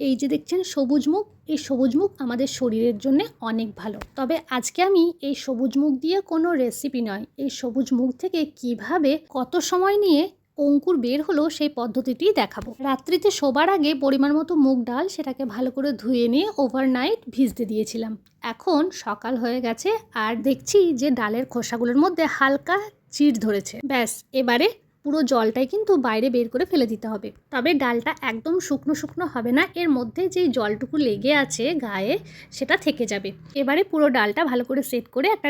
এই যে দেখছেন সবুজ মুগ, এই সবুজ মুগ আমাদের শরীরের জন্য অনেক ভালো। তবে আজকে আমি এই সবুজ মুগ দিয়ে কোনো রেসিপি নয়, এই সবুজ মুগ থেকে কিভাবে কত সময় নিয়ে অঙ্কুর বের হলো সেই পদ্ধতিটি দেখাবো। রাত্রিতে শোবার আগে পরিমাণ মতো মুগ ডাল সেটাকে ভালো করে ধুয়ে নিয়ে ওভারনাইট ভিজতে দিয়েছিলাম। এখন সকাল হয়ে গেছে আর দেখছি যে ডালের খোসাগুলোর মধ্যে হালকা চিড় ধরেছে। ব্যাস, এবারে পুরো জলটাই কিন্তু বাইরে বের করে ফেলে দিতে হবে। তবে ডালটা একদম শুকনো শুকনো হবে না, এর মধ্যে যেই জলটুকু লেগে আছে গায়ে সেটা থেকে যাবে। এবারে পুরো ডালটা ভালো করে সেট করে একটা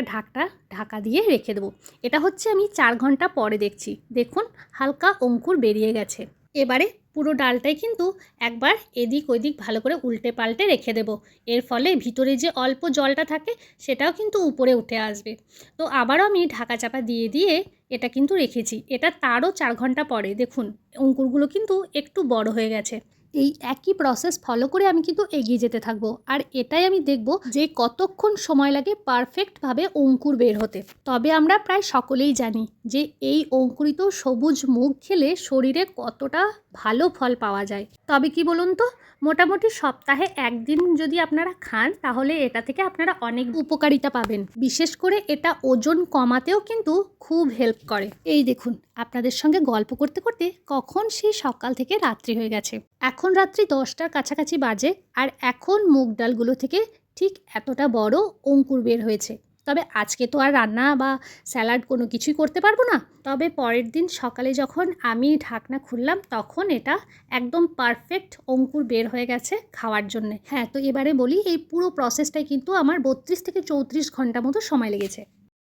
ঢাকা দিয়ে রেখে দেবো। এটা হচ্ছে আমি 4 ঘন্টা পরে দেখছি, দেখুন হালকা অঙ্কুর বেরিয়ে গেছে। এবারে পুরো ডালটাই কিন্তু একবার এদিক ওদিক ভালো করে উল্টে পাল্টে রেখে দেব। এর ফলে ভিতরে যে অল্প জলটা থাকে সেটাও কিন্তু উপরে উঠে আসবে। তো আবারও আমি ঢাকা চাপা দিয়ে দিয়ে এটা কিন্তু রেখেছি। এটা তারও 4 ঘন্টা পরে দেখুন অঙ্কুরগুলো কিন্তু একটু বড় হয়ে গেছে। এই একই প্রসেস ফলো করে আমি কিন্তু এগিয়ে যেতে থাকবো, আর এটাই আমি দেখব যে কতক্ষণ সময় লাগে পারফেক্টভাবে অঙ্কুর বের হতে। তবে আমরা প্রায় সকলেই জানি যে এই অঙ্কুরিত সবুজ মুগ খেলে শরীরে কতটা ভালো ফল পাওয়া যায়। তবে কি বলুন তো, মোটামুটি সপ্তাহে একদিন যদি আপনারা খান তাহলে এটা থেকে আপনারা অনেক উপকারিতা পাবেন। বিশেষ করে এটা ওজন কমাতেও কিন্তু খুব হেল্প করে। এই দেখুন আপনাদের সঙ্গে গল্প করতে করতে কখন সেই সকাল থেকে রাত্রি হয়ে গেছে। এখন রাত্রি 10টার কাছাকাছি বাজে, আর এখন মুগ ডালগুলো থেকে ঠিক এতটা বড় অঙ্কুর বের হয়েছে। তবে আজকে তো আর রান্না বা স্যালাড কোনো কিছুই করতে পারবো না। তবে পরের দিন সকালে যখন আমি ঢাকনা খুললাম তখন এটা একদম পারফেক্ট অঙ্কুর বের হয়ে গেছে খাওয়ার জন্যে। হ্যাঁ, তো এবারে বলি এই পুরো প্রসেসটাই কিন্তু আমার 32 থেকে 34 ঘন্টা মতো সময় লেগেছে।